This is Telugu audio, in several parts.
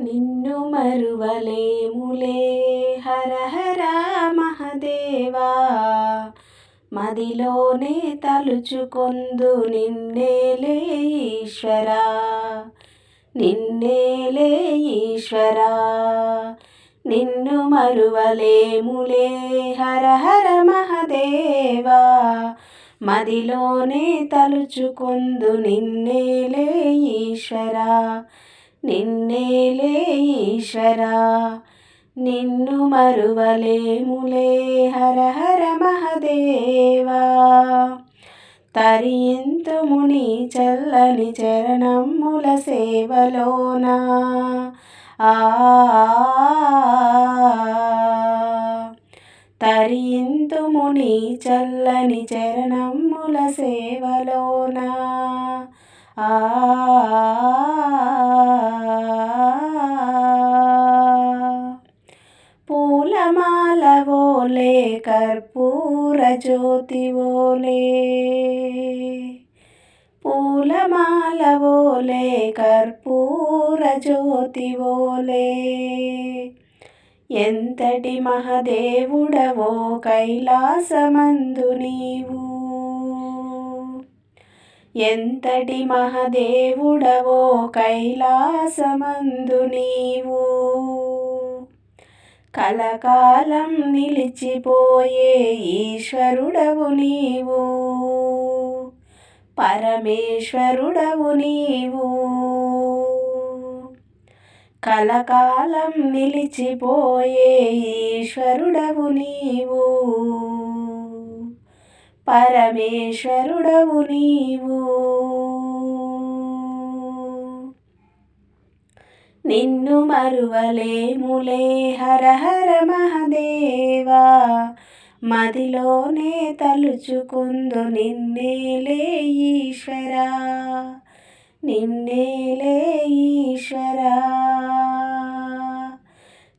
నిన్ను మరువలేములే హర హర మహదేవా, మదిలోనే తలుచుకొందు నిన్నేలే ఈశ్వరా, నిన్నేలే ఈశ్వరా. నిన్ను మరువలేములే హర హర మహదేవా, మదిలోనే తలుచుకొందు నిన్నేలే ఈశ్వరా, నిన్నేలే ఈశ్వరా. నిన్ను మరువలేములే హర హర మహదేవా, తరింతుము నీ చల్లని చరణముల సేవలోనా. తరింతుము నీ చల్లని చరణముల సేవలోనా. పూలమాలవోలే కర్పూర జ్యోతివోలే, పూలమాలవోలే కర్పూర జ్యోతివోలే, ఎంతటి మహదేవుడవో కైలాసమందు నీవు, ఎంతటి మహదేవుడవో కైలాసమందు నీవు. కలకాలం నిలిచిపోయే ఈశ్వరుడవు నీవు, పరమేశ్వరుడవు నీవు. కలకాలం నిలిచిపోయే ఈశ్వరుడవు నీవు, పరమేశ్వరుడవు నీవు. నిన్ను మరువలేములే హర హర మహదేవా, మదిలోనే తలుచుకొందు నిన్నేలే ఈశ్వరా, నిన్నేలే ఈశ్వరా.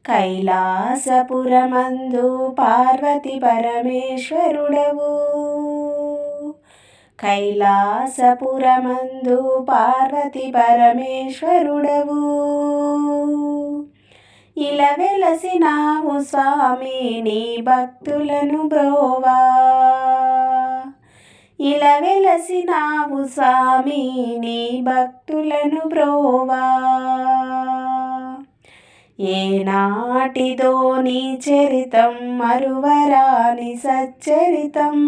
కైలాసపురమందు పార్వతి పరమేశ్వరుడవు, కైలాసపురమందు పార్వతి పరమేశ్వరుడవు. ఇలా వెలసినావు స్వామి నీ భక్తులను బ్రోవా, ఇలా వెలసినావు స్వామి నీ భక్తులను బ్రోవా. ఏనాటిదో నీ చరితం మరువరాని సచ్చరితం,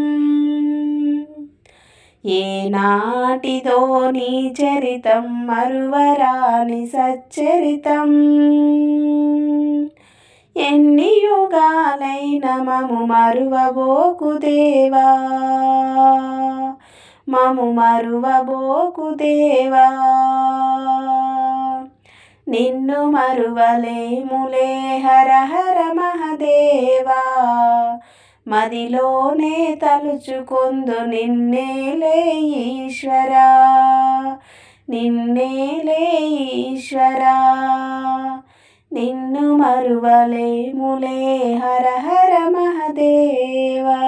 ఏనాటిదో నీ చరితం మరువరాని సచ్చరితం. ఎన్ని యుగాలైన మము మరువబోకు దేవా, మము మరువబోకు దేవా. నిన్ను మరువలేములే హర హర మహదేవా, మదిలోనే తలుచుకొందు నిన్నేలే ఈశ్వరా, నిన్నేలే ఈశ్వరా. నిన్ను మరువలేములే హర హర మహదేవా.